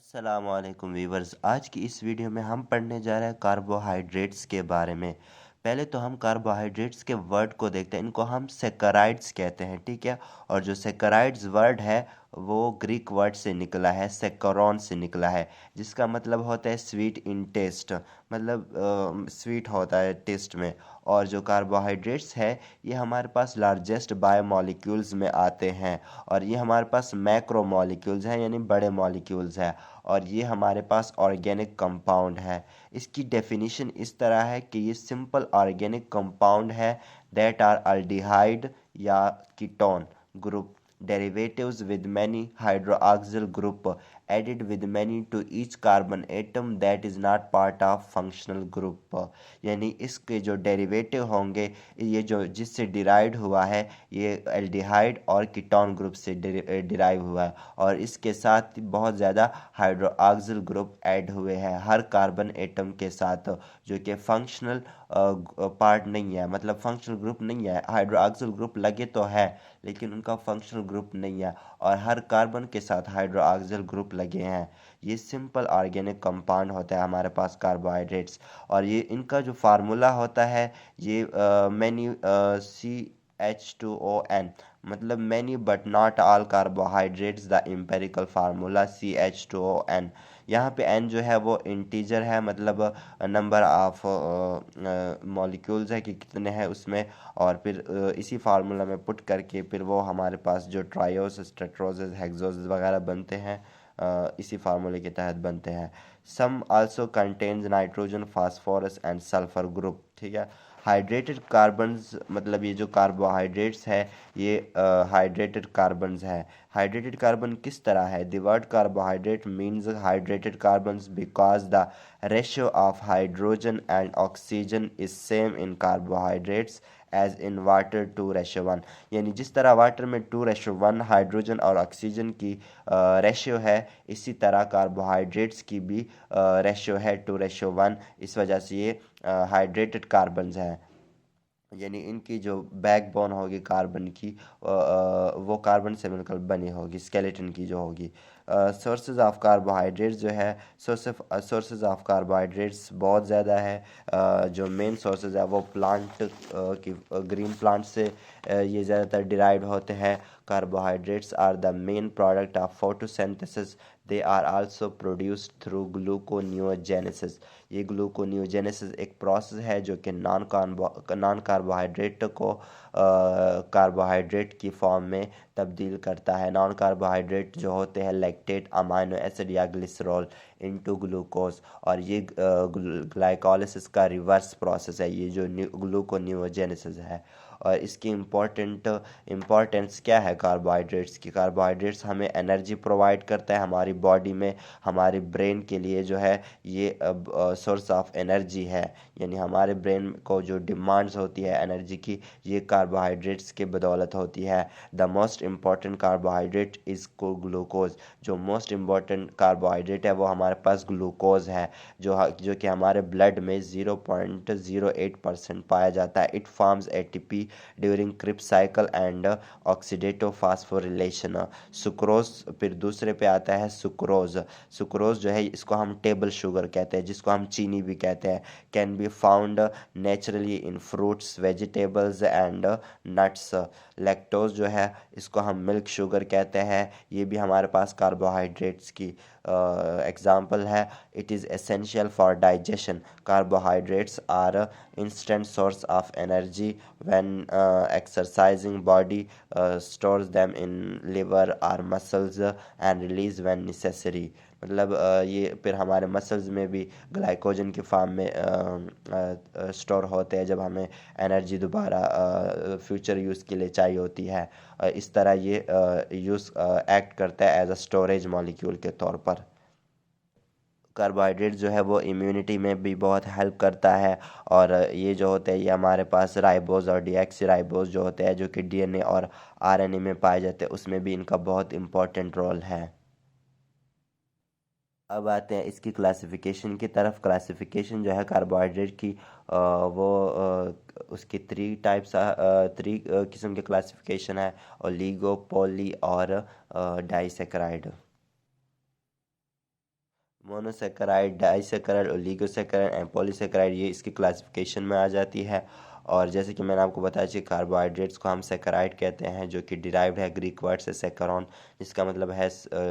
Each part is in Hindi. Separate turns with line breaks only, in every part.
अस्सलामुअलैकुम वीवर्स। आज की इस वीडियो में हम पढ़ने जा रहे हैं कार्बोहाइड्रेट्स के बारे में। पहले तो हम कार्बोहाइड्रेट्स के वर्ड को देखते हैं। इनको हम सेकराइड्स कहते हैं, ठीक है। और जो सेकराइड्स वर्ड है वो ग्रीक वर्ड से निकला है, सेकरॉन से निकला है, जिसका मतलब होता है स्वीट इन टेस्ट, मतलब स्वीट होता है टेस्ट में। और जो कार्बोहाइड्रेट्स है ये हमारे पास लार्जेस्ट बायोमोलिक्यूल्स में आते हैं। और ये हमारे पास मैक्रो मॉलिक्यूल्स हैं, यानी बड़े मॉलिक्यूल्स हैं। और ये हमारे पास ऑर्गेनिक कंपाउंड है। इसकी डेफिनेशन इस तरह है कि ये सिंपल ऑर्गेनिक कंपाउंड है दैट आर अल्डिहाइड या ketone group derivatives with many hydroxyl group added with many to each carbon atom that is not part of functional group। यानी इसके जो डेरिवेटिव होंगे, ये जो जिससे डिराइव हुआ है, ये एल्डिहाइड और कीटोन ग्रुप से डिराइव हुआ है। और इसके साथ बहुत ज़्यादा हाइड्रोक्सिल ग्रुप ऐड हुए हैं हर कार्बन एटम के साथ, जो कि फंक्शनल पार्ट नहीं है, मतलब फंक्शनल ग्रुप नहीं है। हाइड्रोक्सिल ग्रुप लगे तो है लेकिन उनका फंक्शनल ग्रुप नहीं है, और हर कार्बन के साथ हाइड्रोक्सिल ग्रुप लगे हैं। ये सिंपल ऑर्गेनिक कंपाउंड होता है हमारे पास कार्बोहाइड्रेट्स। और ये इनका जो फार्मूला होता है, ये मैनी CH2ON, मतलब many but not all carbohydrates the empirical formula CH2ON। यहाँ पे n जो है वो इंटीजर है, मतलब नंबर ऑफ मॉलिक्यूल्स है कि कितने हैं उसमें। और फिर इसी फार्मूला में पुट करके फिर वो हमारे पास जो ट्रायोस, टेट्रोसेस, हेक्सोसेस वगैरह बनते हैं, इसी फार्मूले के तहत बनते हैं। Some also contains nitrogen, phosphorus and sulphur group, ठीक है। हाइड्रेटेड कार्बन्स, मतलब ये जो कार्बोहाइड्रेट्स है ये हाइड्रेटेड कार्बन्स है। हाइड्रेटेड कार्बन किस तरह है? The word carbohydrate means hydrated carbons because the ratio of hydrogen and oxygen is same in carbohydrates as in water 2:1। यानी जिस तरह वाटर में 2:1 हाइड्रोजन और ऑक्सीजन की रेशियो है, इसी तरह कार्बोहाइड्रेट्स की भी रेशियो है 2:1। इस वजह से ये हाइड्रेटेड कार्बन्स हैं। यानी इनकी जो बैकबोन होगी कार्बन की, वो कार्बन से मिलकर बनी होगी, स्केलेटन की जो होगी। सोर्सेज ऑफ कार्बोहाइड्रेट्स जो है, सोर्सेज ऑफ कार्बोहाइड्रेट्स बहुत ज़्यादा है। जो मेन सोर्सेज है वो प्लांट की, ग्रीन प्लांट से ये ज़्यादातर डिराइव होते हैं। Carbohydrates are the main product of photosynthesis. They are also produced through gluconeogenesis. ये ग्लूकोनियोजेनेसिस एक प्रोसेस है जो कि नॉन कार्बोहाइड्रेट को कार्बोहाइड्रेट की फॉर्म में तब्दील करता है। नॉन कार्बोहाइड्रेट जो होते हैं लैक्टेट, अमाइनो एसिड या ग्लिसरॉल इनटू ग्लूकोज। और ये ग्लाइकोलिसिस का रिवर्स प्रोसेस है, ये जो ग्लूकोनियोजेनेसिस है। और इसकी इम्पोर्टेंस क्या है कार्बोहाइड्रेट्स की? कार्बोहाइड्रेट्स हमें एनर्जी प्रोवाइड करता है हमारी बॉडी में, हमारे ब्रेन के लिए जो है ये सोर्स ऑफ एनर्जी है। यानी हमारे ब्रेन को जो डिमांड्स होती है एनर्जी की, ये कार्बोहाइड्रेट्स के बदौलत होती है। The most important carbohydrate is glucose. जो मोस्ट इम्पॉर्टेंट कार्बोहाइड्रेट है वो हमारे पास ग्लूकोज है, जो कि हमारे ब्लड में 0.08% पाया जाता है। It forms ATP during krebs cycle and oxidative phosphorylation. Sucrose फिर दूसरे पे आता है सुक्रोज। सुक्रोज जो है इसको हम टेबल शुगर कहते हैं, जिसको हम चीनी भी कहते हैं। Can be found naturally in fruits, vegetables and nuts. Lactose जो है इसको हम मिल्क शुगर कहते हैं, ये भी हमारे पास कार्बोहाइड्रेट्स की एग्जाम्पल है। It is essential for digestion. Carbohydrates are instant source of energy when exercising. Body stores them in liver or muscles and release when necessary। मतलब ये फिर हमारे मसल्स में भी ग्लाइकोजन की फॉर्म में स्टोर होते हैं जब हमें एनर्जी दोबारा फ्यूचर यूज़ के लिए चाहिए होती है। इस तरह ये यूज़ एक्ट करता है एज अ स्टोरेज मॉलिक्यूल के तौर पर। कार्बोहाइड्रेट जो है वो इम्यूनिटी में भी बहुत हेल्प करता है। और ये जो होते हैं ये हमारे पास राइबोज और डीऑक्सी जो होते हैं, जो कि DNA और RNA में पाए जाते हैं, उसमें भी इनका बहुत इम्पोर्टेंट रोल है। अब आते हैं इसकी क्लासिफिकेशन की तरफ। क्लासिफिकेशन जो है कार्बोहाइड्रेट की, वो उसकी 3 किस्म के क्लासिफिकेशन है: ओलिगो, पॉली और disaccharide. Monosaccharide, disaccharide, oligosaccharide and polysaccharide, ये इसकी क्लासिफिकेशन में आ जाती है। और जैसे कि मैंने आपको बताया कि कार्बोहाइड्रेट्स को हम सेकेराइड कहते हैं, जो कि डिराइव्ड है ग्रीक वर्ड से सेकरॉन, जिसका मतलब है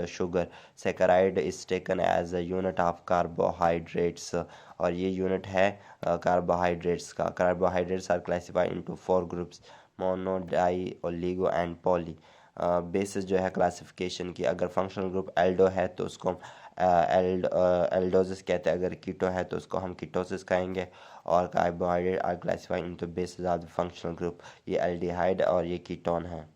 sugar. Saccharide is taken as a unit of carbohydrates, और ये यूनिट है कार्बोहाइड्रेट्स का। Carbohydrates are classified into 4 groups, mono, di, oligo and poly. Basis जो है क्लासिफिकेशन की, अगर फंक्शनल ग्रुप एल्डो है तो उसको हम एल्डोसिस कहते हैं, अगर कीटो है तो उसको हम कीटोसिस कहेंगे। और carbohydrate are classified into basis of the functional group, ये एल्डिहाइड और ये कीटोन है।